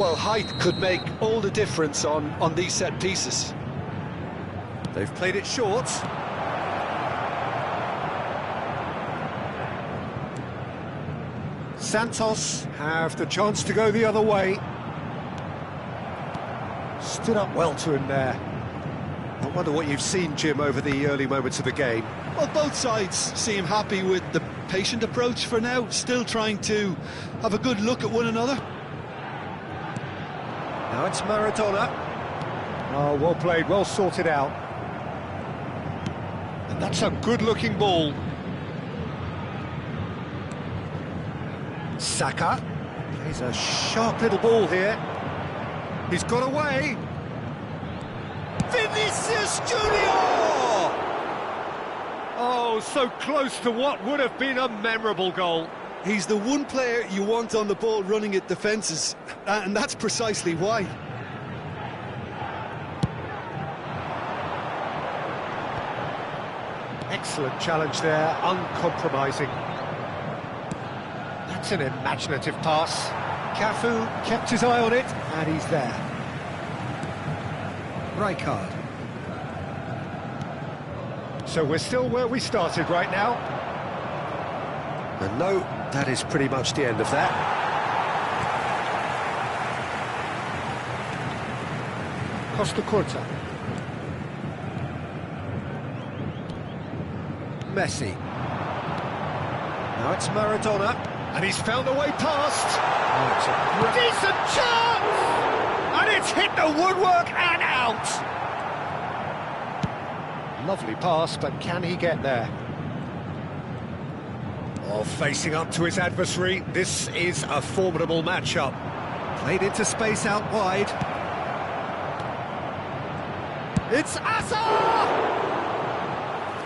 Well, height could make all the difference on these set pieces. They've played it short. Santos have the chance to go the other way. Stood up well to him there. I wonder what you've seen, Jim, over the early moments of the game. Well, both sides seem happy with the patient approach for now, still trying to have a good look at one another. Now it's Maradona. Oh, well played, well sorted out. And that's a good-looking ball. Saka plays a sharp little ball here. He's got away. Vinicius Junior! Oh, so close to what would have been a memorable goal. He's the one player you want on the ball running at defences, and that's precisely why. Excellent challenge there, uncompromising. That's an imaginative pass. Cafu kept his eye on it, and he's there. Rijkaard. So we're still where we started right now. And no, that is pretty much the end of that. Costa Curta. Messi. Now it's Maradona, and he's found a way past. Oh, it's a decent chance! And it's hit the woodwork and out! Lovely pass, but can he get there? Oh, facing up to his adversary, this is a formidable matchup. Played into space out wide. It's Hazard!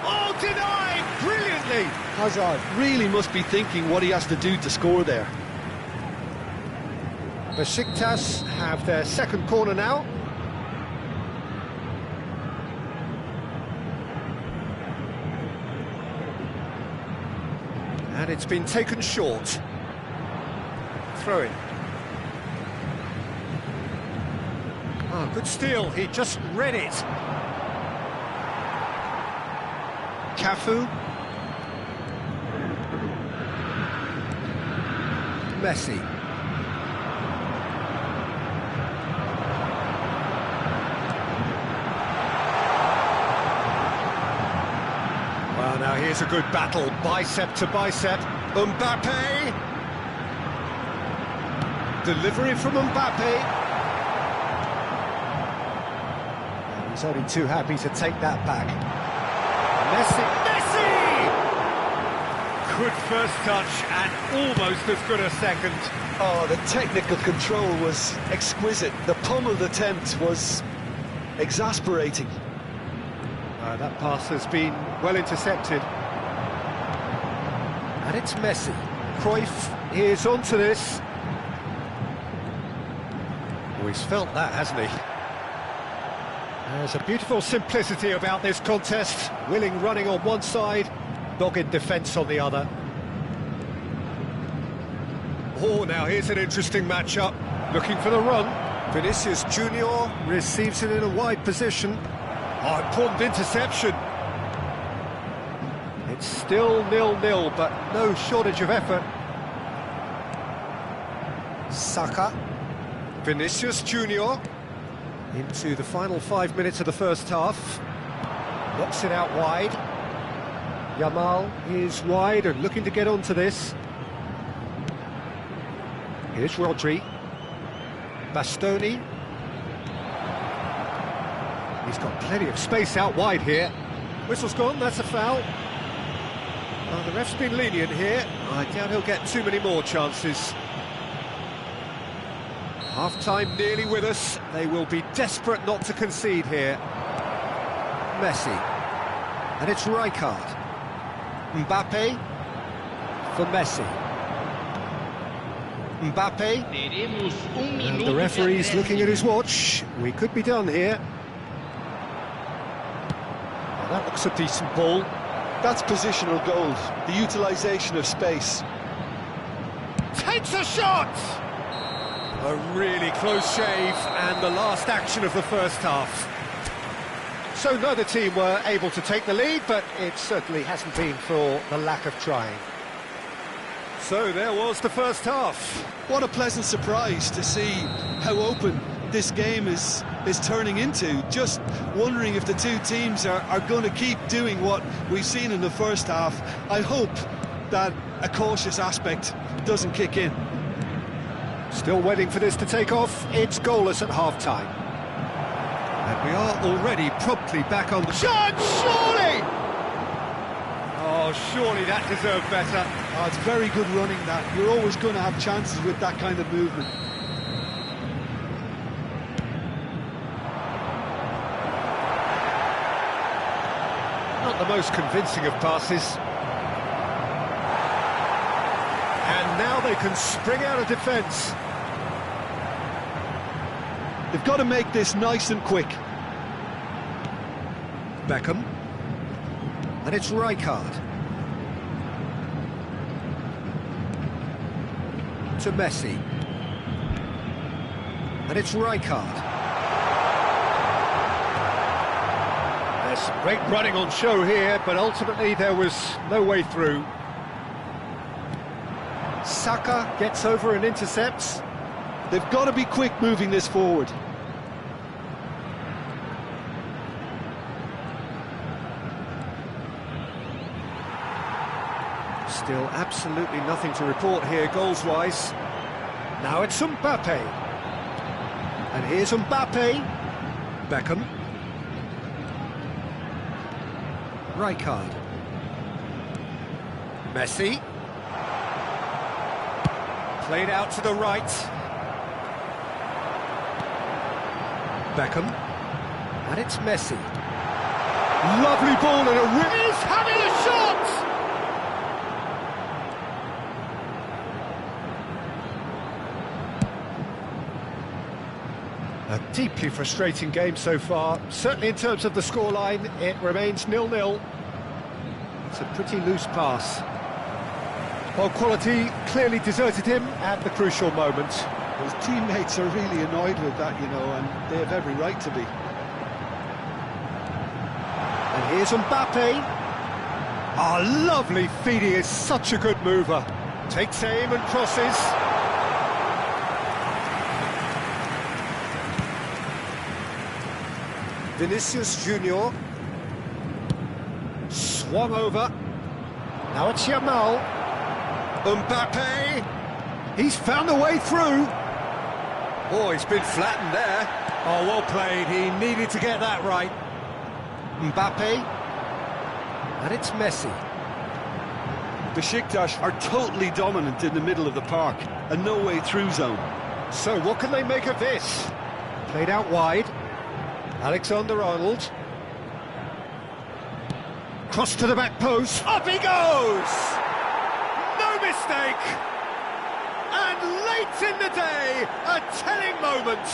Oh, denied! Brilliantly! Hazard really must be thinking what he has to do to score there. Besiktas have their second corner now. And it's been taken short. Throw in. Oh, good steal. He just read it. Cafu. Messi. Well, now here's a good battle, bicep to bicep. Mbappe. Delivery from Mbappe. And he's only too happy to take that back. Messi. Good first touch and almost as good a second. Oh, the technical control was exquisite. The pummeled attempt was exasperating. That pass has been well intercepted. And it's Messi. Cruyff is onto this. Oh, he's felt that, hasn't he? There's a beautiful simplicity about this contest. Willing running on one side, dogged defence on the other. Oh, now here's an interesting matchup. Looking for the run. Vinicius Junior receives it in a wide position. Oh, important interception. It's still 0-0, but no shortage of effort. Saka. Vinicius Junior. Into the final 5 minutes of the first half. Knocks it out wide. Yamal is wide and looking to get onto this. Here's Rodri. Bastoni. He's got plenty of space out wide here. Whistle's gone, that's a foul. The ref's been lenient here. I doubt he'll get too many more chances. Half-time nearly with us. They will be desperate not to concede here. Messi. And it's Rijkaard. Mbappe for Messi. Mbappe. And the referee's looking at his watch. We could be done here. Well, that looks a decent ball. That's positional gold, the utilisation of space. Takes a shot! A really close shave, and the last action of the first half. So neither team were able to take the lead, but it certainly hasn't been for the lack of trying. So there was the first half. What a pleasant surprise to see how open this game is turning into. Just wondering if the two teams are going to keep doing what we've seen in the first half. I hope that a cautious aspect doesn't kick in. Still waiting for this to take off. It's goalless at half-time. And we are already promptly back on the shot, surely! Oh, surely that deserved better. Oh, it's very good running, that. You're always going to have chances with that kind of movement. Not the most convincing of passes. And now they can spring out of defence. They've got to make this nice and quick. Beckham. And it's Rijkaard. To Messi. And it's Rijkaard. There's some great running on show here, but ultimately there was no way through. Saka gets over and intercepts. They've got to be quick moving this forward. Still absolutely nothing to report here goals-wise. Now it's Mbappe. And here's Mbappe. Beckham. Rijkaard. Messi. Played out to the right. Beckham. And it's Messi. Lovely ball and a rip. He's having a shot! A deeply frustrating game so far. Certainly in terms of the scoreline, it remains 0-0. It's a pretty loose pass. Well, quality clearly deserted him at the crucial moment. His teammates are really annoyed with that, you know, and they have every right to be. And here's Mbappe. Oh, lovely feed, he is such a good mover. Takes aim and crosses. Vinicius Junior. Swung over. Now it's Yamal. Mbappe. He's found a way through. Oh, he's been flattened there. Oh, well played. He needed to get that right. Mbappe. And it's Messi. Besiktas are totally dominant in the middle of the park, a no-way through zone. So what can they make of this? Played out wide. Alexander-Arnold. Cross to the back post. Up he goes! No mistake! And late in the day, a telling moment.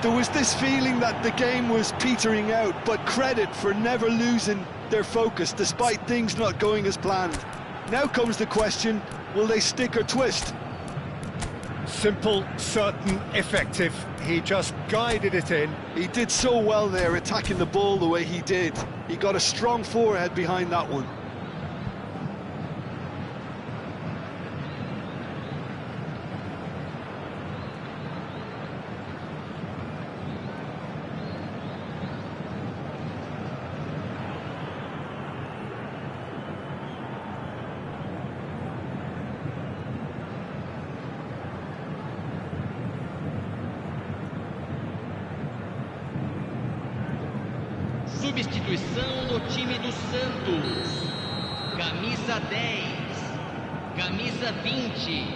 There was this feeling that the game was petering out, but credit for never losing their focus despite things not going as planned. Now comes the question, will they stick or twist? Simple, certain, effective. He just guided it in. He did so well there, attacking the ball the way he did. He got a strong forehead behind that one. Substituição no time do Santos. Camisa 10, camisa 20,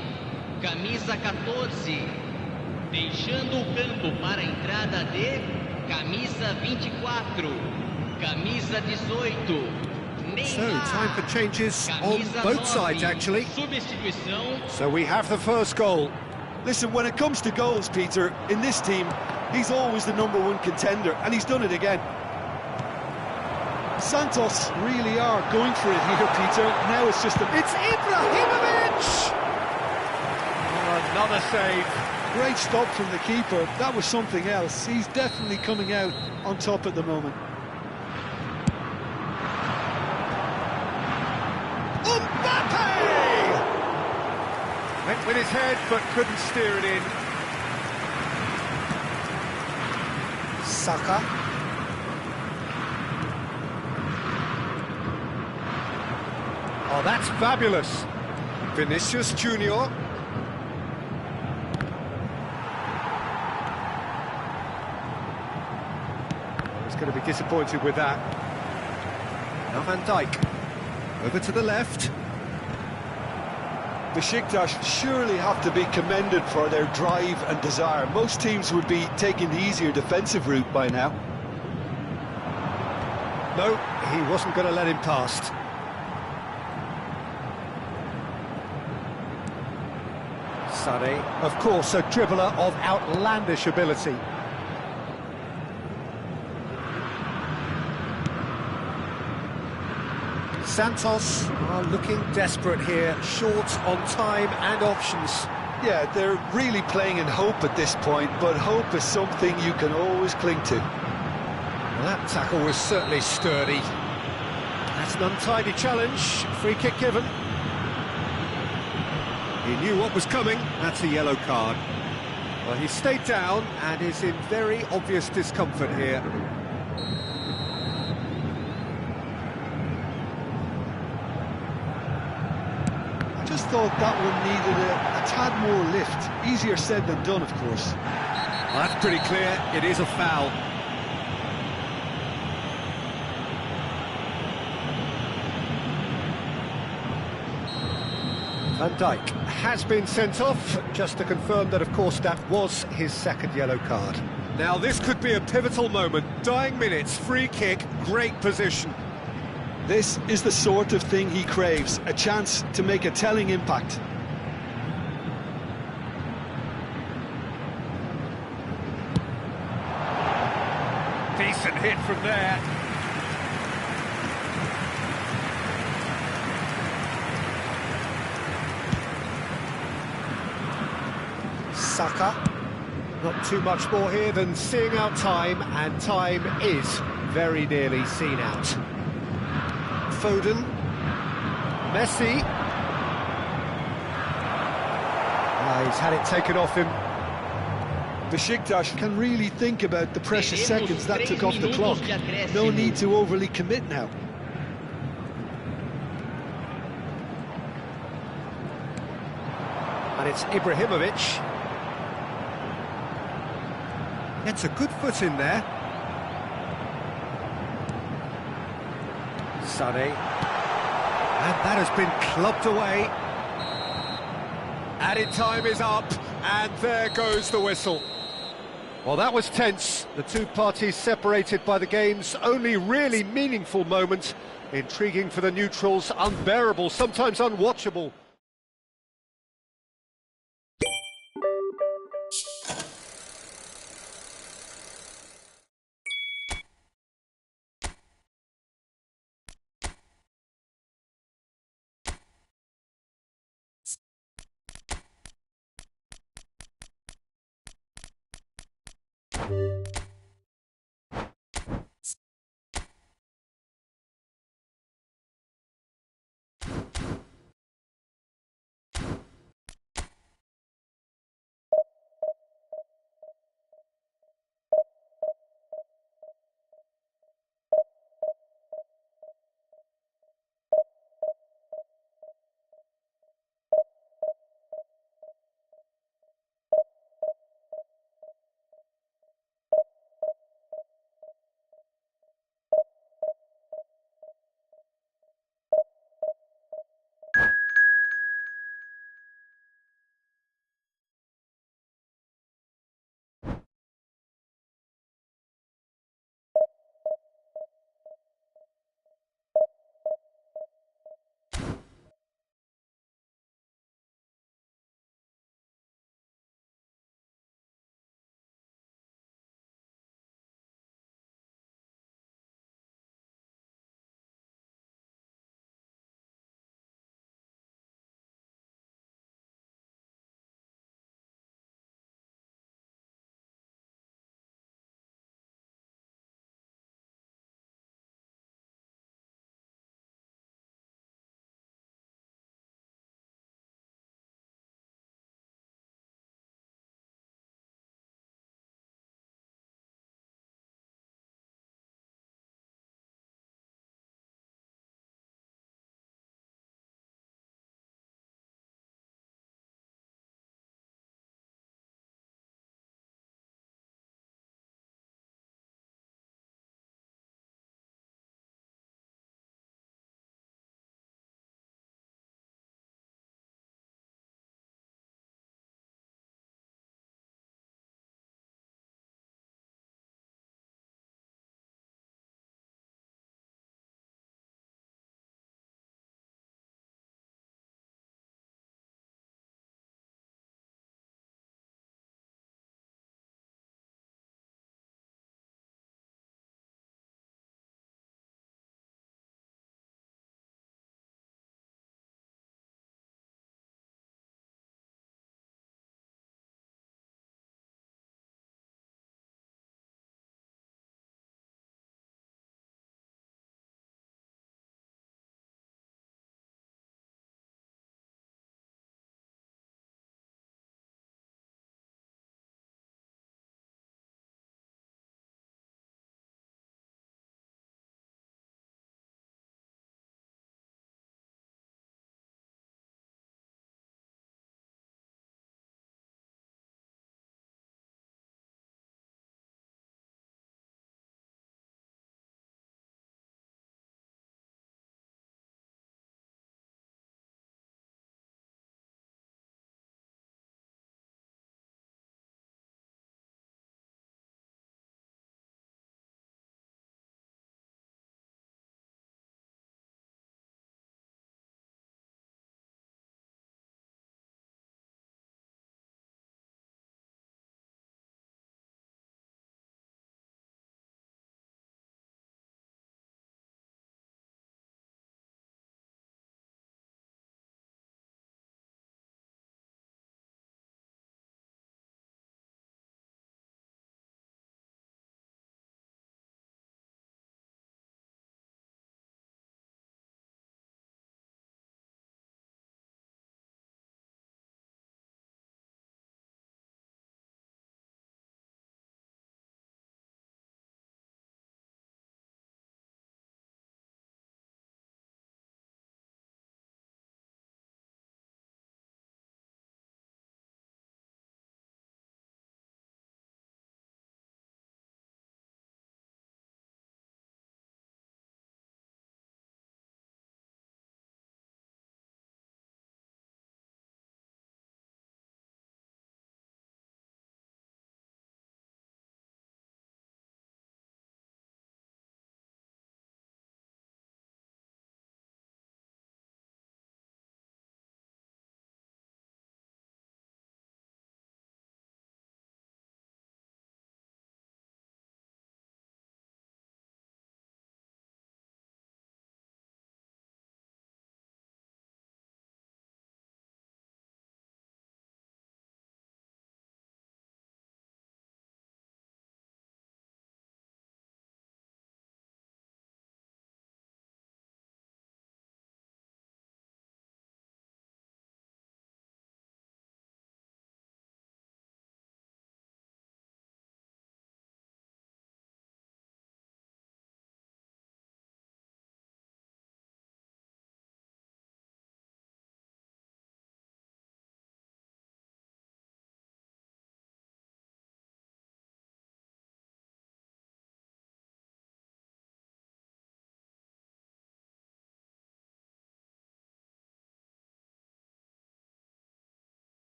camisa 14. Deixando o campo para a entrada de camisa 24, camisa 18. So, time for changes on both sides, actually. So we have the first goal. Listen, when it comes to goals, Peter, in this team, he's always the #1 contender, and he's done it again. Santos really are going for it here, Peter. Now it's just It's Ibrahimovic! Oh, another save. Great stop from the keeper. That was something else. He's definitely coming out on top at the moment. Mbappe! Went with his head, but couldn't steer it in. Saka. Oh, that's fabulous. Vinicius Junior. He's going to be disappointed with that. Now Van Dijk. Over to the left. Besiktas surely have to be commended for their drive and desire. Most teams would be taking the easier defensive route by now. No, he wasn't going to let him past. Sané, of course, a dribbler of outlandish ability. Santos are looking desperate here, short on time and options. Yeah, they're really playing in hope at this point, but hope is something you can always cling to. Well, that tackle was certainly sturdy. That's an untidy challenge, free kick given. He knew what was coming, that's a yellow card. Well, he stayed down and is in very obvious discomfort here. I just thought that one needed a tad more lift. Easier said than done, of course. Well, that's pretty clear, it is a foul. Van Dijk has been sent off, just to confirm that, of course, that was his second yellow card. Now, this could be a pivotal moment. Dying minutes, free kick, great position. This is the sort of thing he craves, a chance to make a telling impact. Decent hit from there. Saka. Not too much more here than seeing out time, and time is very nearly seen out. Foden. Messi. He's had it taken off him. Besiktas can really think about the precious seconds that took off the clock. No need to overly commit now. And it's Ibrahimovic. Gets a good foot in there. Sané. And that has been clubbed away. Added time is up, and there goes the whistle. Well, that was tense. The two parties separated by the game's only really meaningful moment. Intriguing for the neutrals, unbearable, sometimes unwatchable.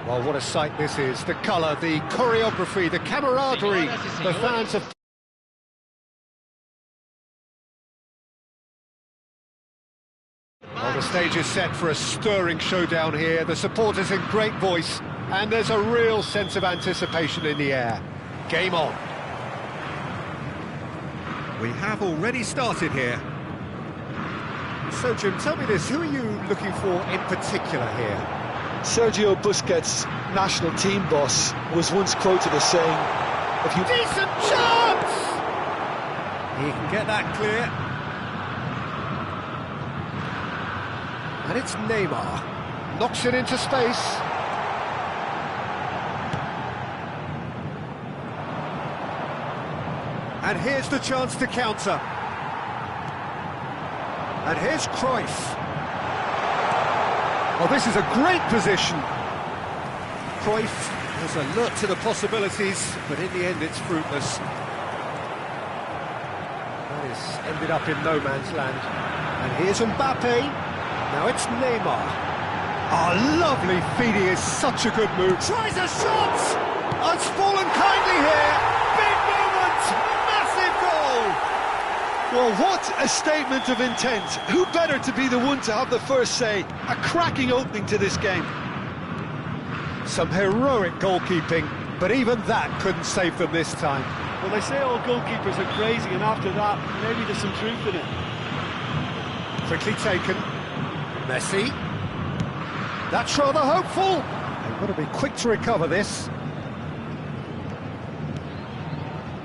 Well, what a sight this is. The colour, the choreography, the camaraderie, the fans of... Well, the stage is set for a stirring showdown here. The supporters in great voice, and there's a real sense of anticipation in the air. Game on. We have already started here. So, Jim, tell me this, who are you looking for in particular here? Sergio Busquets, national team boss, was once quoted as saying, "If you..." Decent chance! He can get that clear. And it's Neymar. Knocks it into space. And here's the chance to counter. And here's Cruyff. Well, this is a great position. Cruyff was alert to the possibilities, but in the end it's fruitless. That is ended up in no man's land. And here's Mbappe. Now it's Neymar. Oh, lovely feed, he is such a good move. Tries a shot! Oh, it's fallen kindly here. Big moment! Massive goal! Well, what a statement of intent. Who better to be the one to have the first say? A cracking opening to this game. Some heroic goalkeeping, but even that couldn't save them this time. Well, they say all goalkeepers are crazy, and after that, maybe there's some truth in it. Quickly taken. Messi. That's rather hopeful. They've got to be quick to recover this.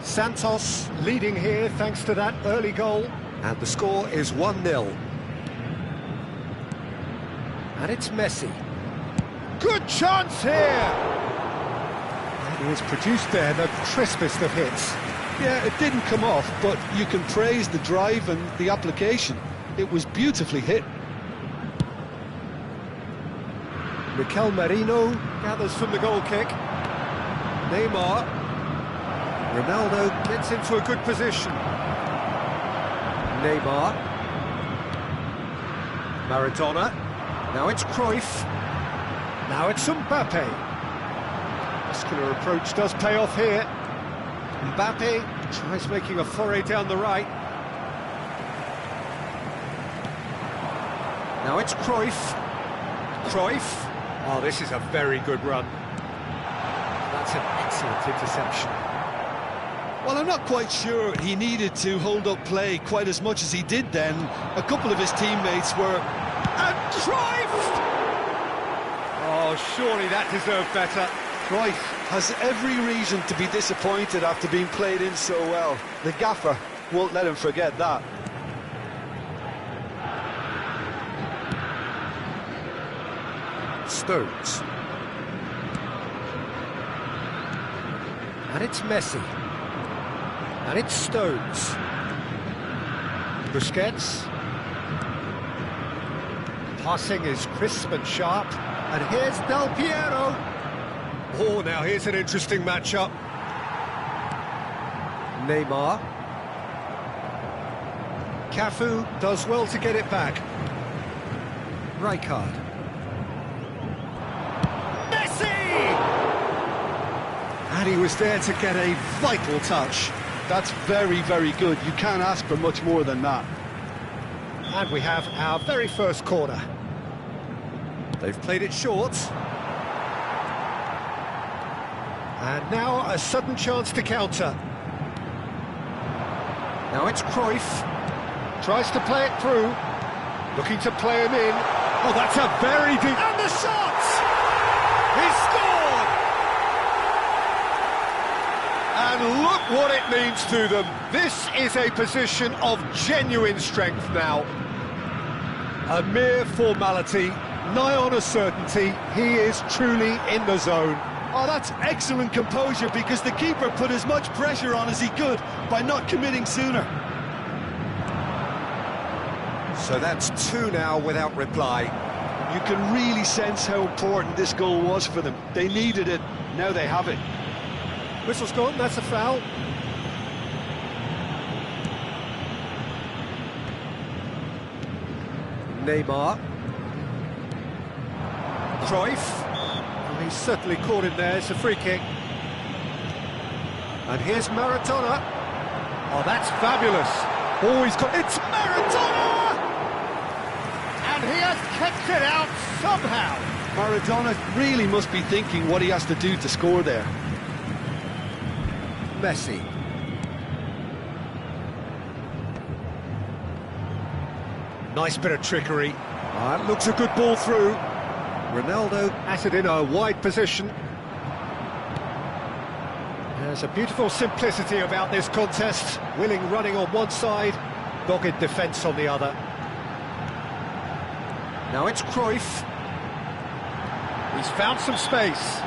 Santos leading here thanks to that early goal. And the score is 1-0. And it's Messi. Good chance here! And he has produced there the crispest of hits. Yeah, it didn't come off, but you can praise the drive and the application. It was beautifully hit. Mikel Merino gathers from the goal kick. Neymar. Ronaldo gets into a good position. Neymar. Maradona. Now it's Cruyff. Now it's Mbappe. Muscular approach does pay off here. Mbappe tries making a foray down the right. Now it's Cruyff. Cruyff. Oh, this is a very good run. That's an excellent interception. Well, I'm not quite sure he needed to hold up play quite as much as he did then. A couple of his teammates were... And Cruyff! Oh, surely that deserved better. Cruyff has every reason to be disappointed after being played in so well. The gaffer won't let him forget that. Stones. And it's Messi. And it's Stones. Busquets. Passing is crisp and sharp. And here's Del Piero. Oh, now here's an interesting matchup. Neymar. Cafu does well to get it back. Rijkaard. And he was there to get a vital touch. That's very, very good. You can't ask for much more than that. And we have our very first corner. They've played it short. And now a sudden chance to counter. Now it's Cruyff. Tries to play it through. Looking to play him in. Oh, that's a very deep... And the shot! He scored! And look what it means to them. This is a position of genuine strength now. A mere formality, nigh on a certainty. He is truly in the zone. Oh, that's excellent composure, because the keeper put as much pressure on as he could by not committing sooner. So that's 2 now without reply. You can really sense how important this goal was for them. They needed it, now they have it. Whistle's gone, that's a foul. Neymar. Cruyff. He's certainly caught him there. It's a free kick. And here's Maradona. Oh, that's fabulous. Oh, he's got... It's Maradona! And he has kept it out somehow. Maradona really must be thinking what he has to do to score there. Messi. Nice bit of trickery. That looks a good ball through. Ronaldo at it in a wide position. There's a beautiful simplicity about this contest. Willing running on one side, dogged defence on the other. Now it's Cruyff. He's found some space.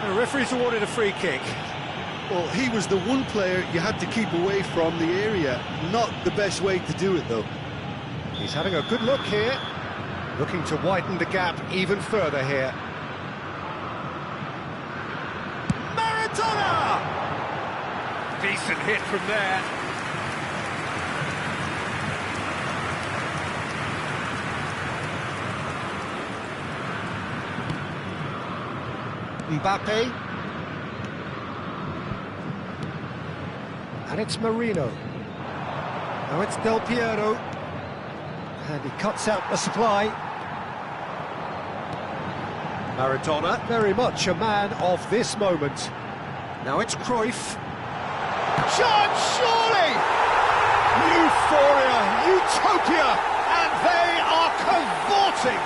The referee's awarded a free kick. Well, he was the one player you had to keep away from the area. Not the best way to do it, though. He's having a good look here. Looking to widen the gap even further here. Maradona! Decent hit from there. Mbappe. And it's Marino. Now it's Del Piero. And he cuts out the supply. Maradona, very much a man of this moment. Now it's Cruyff. Chance, surely! Euphoria, utopia, and they are cavorting.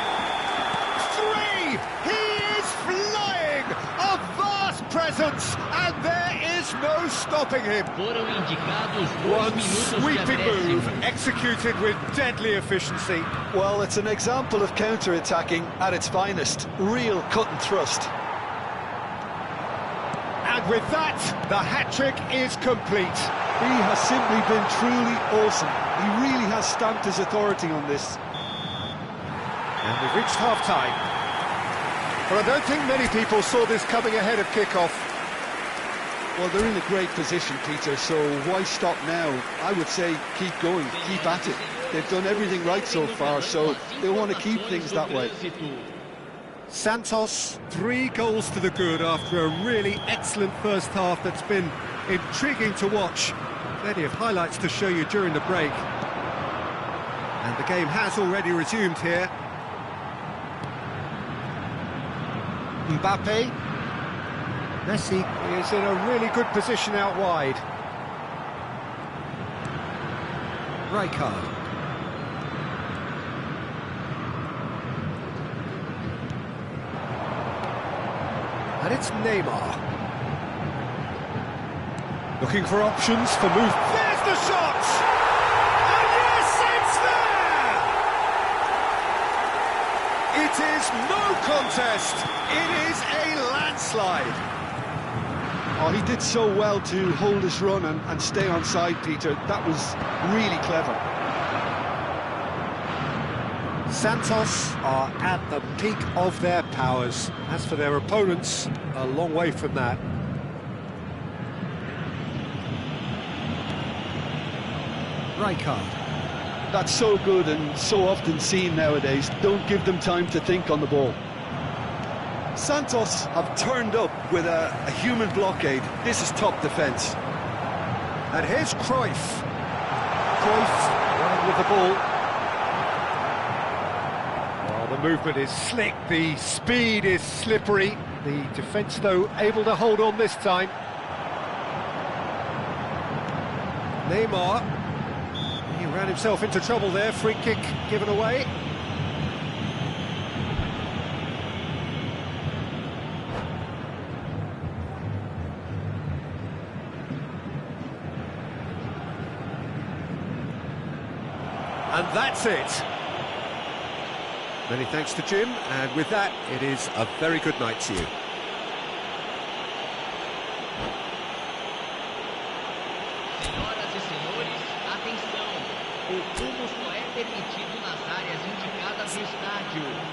3, he is flying, a vast presence, and there is no stopping him. Foram indicados 2 One minutos de sweeping move, acréscimo. executed with deadly efficiency. Well, it's an example of counter-attacking at its finest. Real cut and thrust. And with that, the hat-trick is complete. He has simply been truly awesome. He really has stamped his authority on this. And we've reached half-time. But I don't think many people saw this coming ahead of kick-off. Well, they're in a great position, Peter, so why stop now? I would say keep going, keep at it. They've done everything right so far, so they want to keep things that way. Santos, 3 goals to the good after a really excellent first half that's been intriguing to watch. Plenty of highlights to show you during the break. And the game has already resumed here. Mbappe. Messi is in a really good position out wide. Rijkaard. And it's Neymar. Looking for options for move. There's the shot! And yes, it's there! It is no contest. It is a landslide. Oh, he did so well to hold his run and stay on side, Peter. That was really clever. Santos are at the peak of their powers. As for their opponents, a long way from that. Rijkaard. That's so good and so often seen nowadays. Don't give them time to think on the ball. Santos have turned up with a human blockade. This is top defence. And here's Cruyff. Cruyff running with the ball. Well, the movement is slick, the speed is slippery. The defence, though, able to hold on this time. Neymar. He ran himself into trouble there. Free kick given away. And that's it. Many thanks to Jim, and with that, it is a very good night to you. Senhoras e senhores, atenção! O fumo só é permitido nas áreas indicadas no estádio.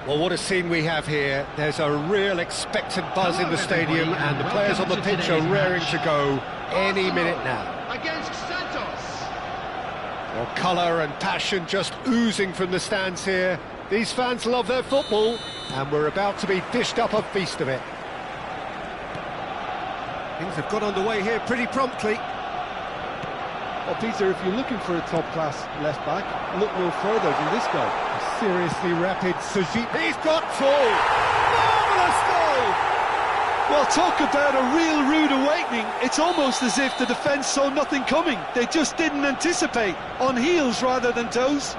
Well, what a scene we have here. There's a real expectant buzz in the stadium, and the players on the pitch are raring to go any minute now. Against Santos. Well, colour and passion just oozing from the stands here. These fans love their football, and we're about to be dished up a feast of it. Things have got underway here pretty promptly. Well, Peter, if you're looking for a top-class left-back, look no further than this guy. Seriously rapid Suji. He's got full! Marvellous goal! Well, talk about a real rude awakening. It's almost as if the defence saw nothing coming. They just didn't anticipate, on heels rather than toes.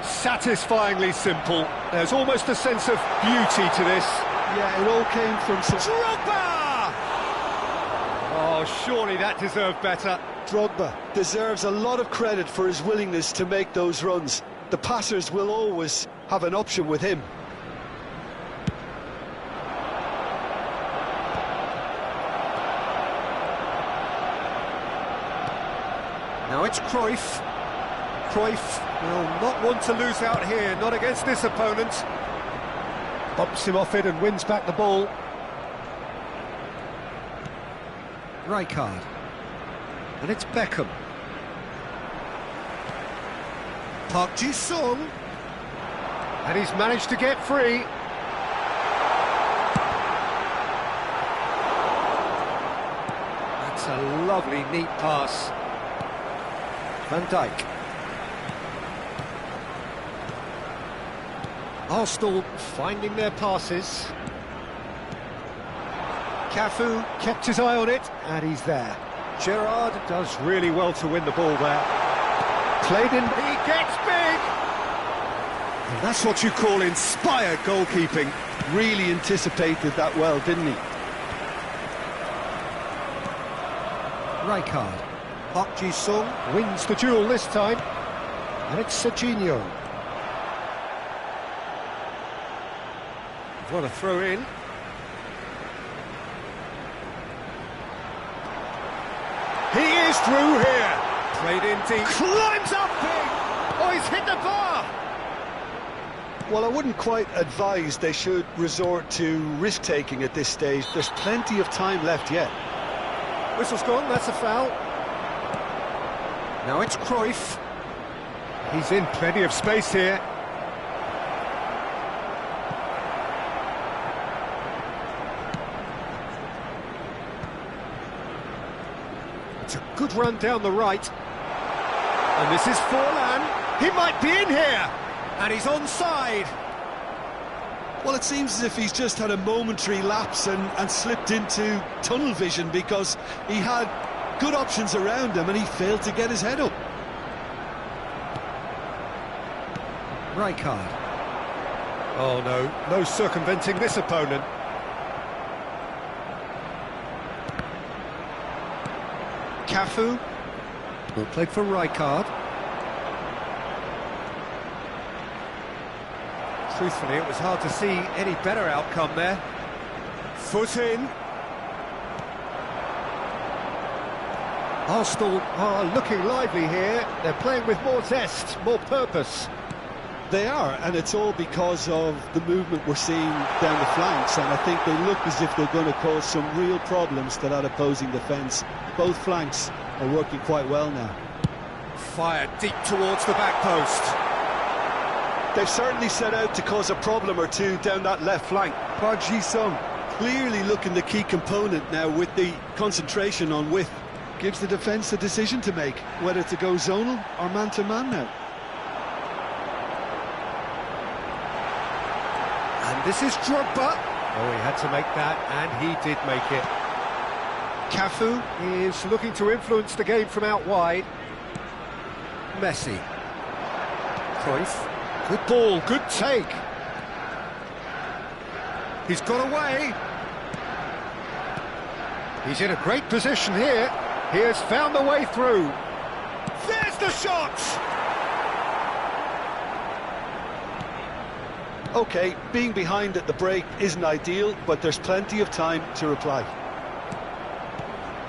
Satisfyingly simple. There's almost a sense of beauty to this. Yeah, it all came from Drogba! Oh, surely that deserved better. Drogba deserves a lot of credit for his willingness to make those runs. The passers will always have an option with him. Now it's Cruyff. Cruyff will not want to lose out here, not against this opponent. Bumps him off it and wins back the ball. Rijkaard. And it's Beckham. Park Ji-sung. And he's managed to get free. That's a lovely, neat pass. Van Dijk. Arsenal finding their passes. Cafu kept his eye on it, and he's there. Gerrard does really well to win the ball there. Played in, he gets big! And that's what you call inspired goalkeeping. Really anticipated that well, didn't he? Rijkaard. Park Ji-sung wins the duel this time. And it's Serginho. What a throw in. He is through here. Played in deep. Climbs up big. Oh, he's hit the bar. Well, I wouldn't quite advise they should resort to risk-taking at this stage. There's plenty of time left yet. Whistle's gone, that's a foul. Now it's Cruyff. He's in plenty of space here. It's a good run down the right. And this is Forlan. He might be in here. And he's onside. Well, it seems as if he's just had a momentary lapse and slipped into tunnel vision, because he had good options around him and he failed to get his head up. Rijkaard. Oh no, no circumventing this opponent. Cafu. Ball played for Rijkaard. Truthfully, it was hard to see any better outcome there. Foot in. Arsenal are looking lively here. They're playing with more zest, more purpose. They are, and it's all because of the movement we're seeing down the flanks, and I think they look as if they're going to cause some real problems to that opposing defence. Both flanks are working quite well now. Fired deep towards the back post. They've certainly set out to cause a problem or two down that left flank. Park Ji-sung clearly looking the key component now with the concentration on width. Gives the defence a decision to make, whether to go zonal or man-to-man now. And this is Drogba. Oh, he had to make that, and he did make it. Cafu is looking to influence the game from out wide. Messi. Cruyff. Good ball, good take. He's got away. He's in a great position here. He has found the way through. There's the shot! OK, being behind at the break isn't ideal, but there's plenty of time to reply.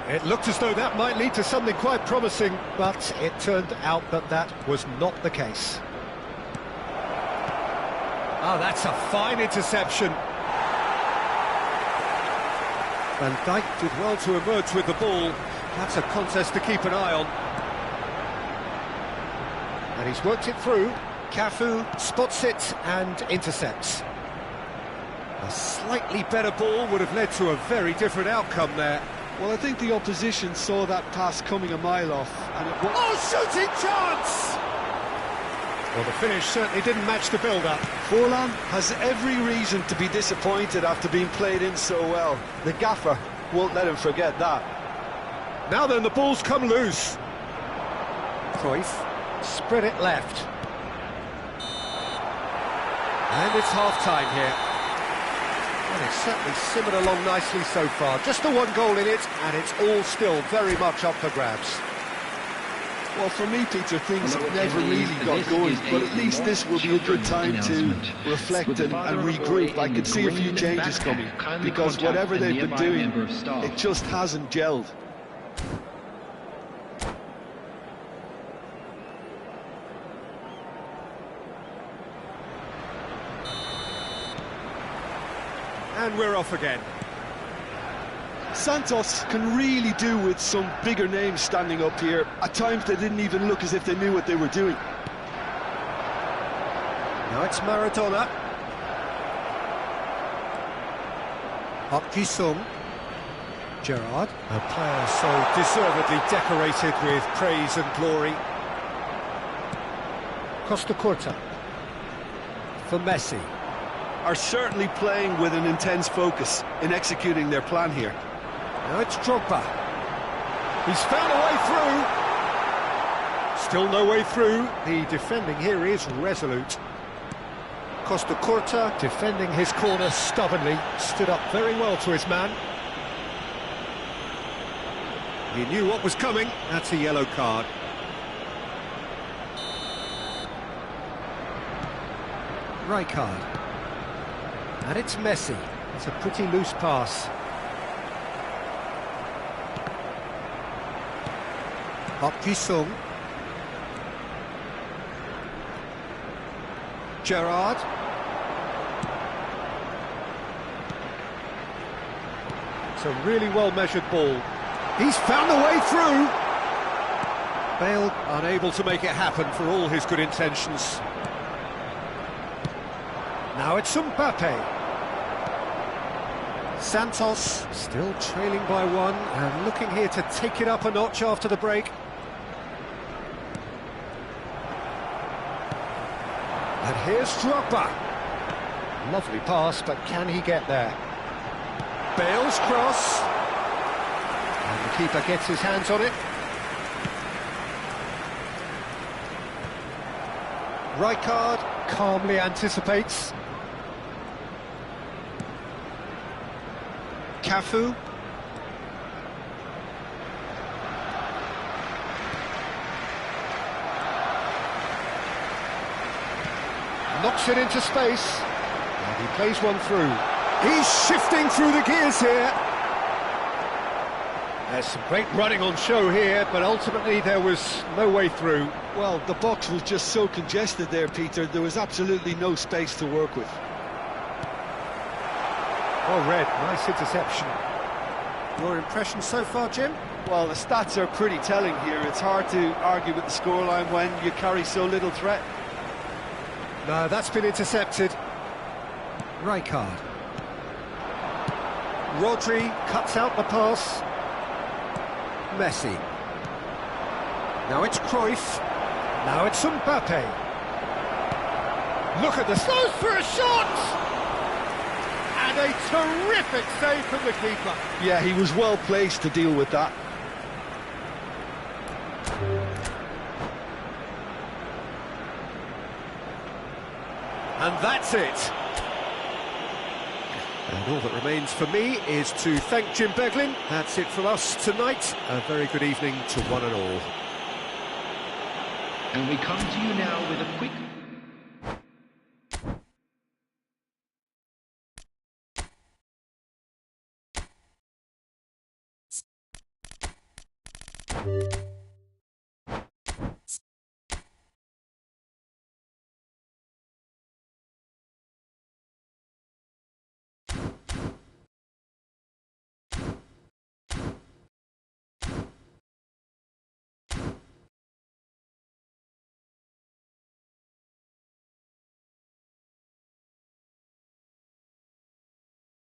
It looked as though that might lead to something quite promising, but it turned out that that was not the case. Oh, that's a fine interception. Van Dijk did well to emerge with the ball. That's a contest to keep an eye on. And he's worked it through. Cafu spots it and intercepts. A slightly better ball would have led to a very different outcome there. Well, I think the opposition saw that pass coming a mile off, and it was... Oh, shooting chance! Well, the finish certainly didn't match the build-up. Forlan has every reason to be disappointed after being played in so well. The gaffer won't let him forget that. Now then, the ball's come loose. Cruyff spread it left. And it's half-time here. And it's certainly simmered along nicely so far. Just the one goal in it, and it's all still very much up for grabs. Well, for me, Peter, things have never really got going, but at least this will be a good time to reflect and regroup. I could see a few changes coming, because whatever they've been doing, it just hasn't gelled. And we're off again. Santos can really do with some bigger names standing up here. At times they didn't even look as if they knew what they were doing. Now it's Maradona. Park Ji-sung. Gerrard, a player so deservedly decorated with praise and glory. Costa Curta. For Messi. Are certainly playing with an intense focus in executing their plan here. Now it's Drogba. He's found a way through. Still no way through. The defending here is resolute. Costa Curta defending his corner stubbornly. Stood up very well to his man. He knew what was coming. That's a yellow card. Rijkaard. And it's Messi. It's a pretty loose pass. Park Ji-sung. Gerrard. It's a really well-measured ball. He's found a way through. Bale unable to make it happen for all his good intentions. Now it's Mbappe. Santos still trailing by one and looking here to take it up a notch after the break. And here's Drogba. Lovely pass, but can he get there? Bale's cross. And the keeper gets his hands on it. Rijkaard calmly anticipates. Cafu. Knocks it into space. And he plays one through. He's shifting through the gears here. There's some great running on show here, but ultimately there was no way through. Well, the box was just so congested there, Peter. There was absolutely no space to work with. Well read, nice interception. Your impression so far, Jim? Well, the stats are pretty telling here. It's hard to argue with the scoreline when you carry so little threat. No, that's been intercepted. Rijkaard. Rodri cuts out the pass. Messi. Now it's Cruyff. Now it's Mbappe. Look at this. Goes for a shot! And a terrific save from the keeper. Yeah, he was well placed to deal with that. And that's it. And all that remains for me is to thank Jim Beglin. That's it from us tonight. A very good evening to one and all. And we come to you now with a quick